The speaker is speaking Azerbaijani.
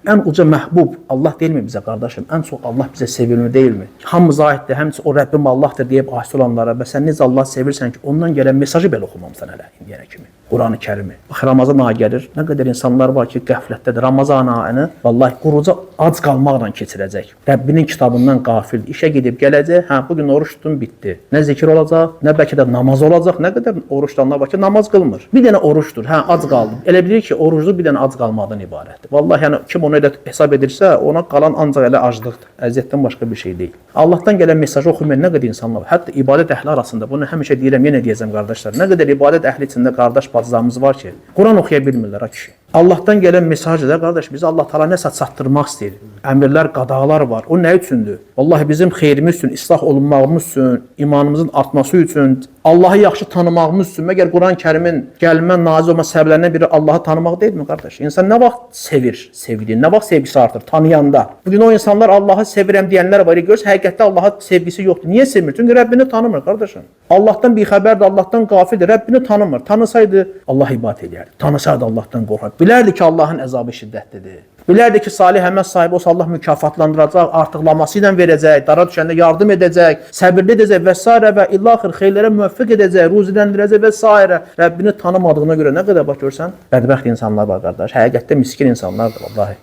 En uca məhbub Allah deyilmi bizə qardaşım? En çok Allah bize sevilmir deyilmi? Hamımıza aiddir, həmçinin o Rəbbim Allah'tır deyib asi olanlara və sən necə Allah sevirsən ki, ondan gələn mesajı belə oxumamısan hələ indiyənə kimi. Qur'an-ı Kərimi. Bax, Ramazan ayı gəlir. Nə qədər insanlar var ki, qəflətdədir. Ramazan ayını vallahi quruca ac qalmaqla keçirəcək. Rəbbinin kitabından qafil. İşə gedib gələcək. Hə, bugün oruç tutdum, bitdi. Nə zikir olacaq, nə bəlkə də namaz olacaq. Nə qədər oruç tutanlar var ki, namaz qılmır. Bir dənə oruçdur. Hə, ac qaldım. Elə bilir ki, orucluq bir dənə ac qalmaqdan ibarətdir. Vallahi yəni kim onu elə hesab edirsə, ona qalan ancaq elə aclıqdır. Əziyyətdən başqa bir şey deyil. Allahdan gələn mesajı oxumayan nə qədər insanlar var. Hətta ibadət əhli arasında bunu həmişə deyirəm, yenə deyəcəm qardaşlar. Nə qədər ibadət əhli içində qardaş bacılarımız var ki, Quran oxuya bilmirlər ha kişi. Allahdan gələn mesajı da qardaş bizi Allah Taala nəsə çatdırmaq istəyir. Əmrlər, qadağalar var. O nə üçündür? Vallahi bizim xeyrimiz üçün, islah olunmağımız üçün, imanımızın artması üçün, Allahı yaxşı tanımağımız üçün. Məgər Quran-Kərimin gəlmə, nazil olma səbəblərindən biri Allahı tanımaq deyilmi qardaş? İnsan nə vaxt sevir, sevdiğini, nə vaxt sevgisi artır? Tanıyanda. Bugün o insanlar Allahı sevirəm deyənlər var. Görürsə həqiqətdə Allah'a sevgisi yoxdur. Niyə sevmir? Çünki Rəbbini tanımır qardaşım. Allah'tan bixəbərdir, Allah'tan qafildir. Rəbbini tanımır. Tanısaydı Allah ibadət edərdi. Tanısaydı Allah'tan qorxar. Bilərdi ki, Allah'ın əzabı şiddətlidir. Bilərdi ki, salih əməl sahibi olsa Allah mükafatlandıracaq, artıqlaması ilə verəcək, dara düşəndə yardım edəcək, səbirli edəcək və s. və ilaxır xeyirlərə müvəffəq edəcək, ruziləndirəcək və s. Rəbbini tanımadığına görə nə qədər bax görsən, bədbəxt insanlar var qardaş. Həqiqətdə miskin insanlardır vallahi.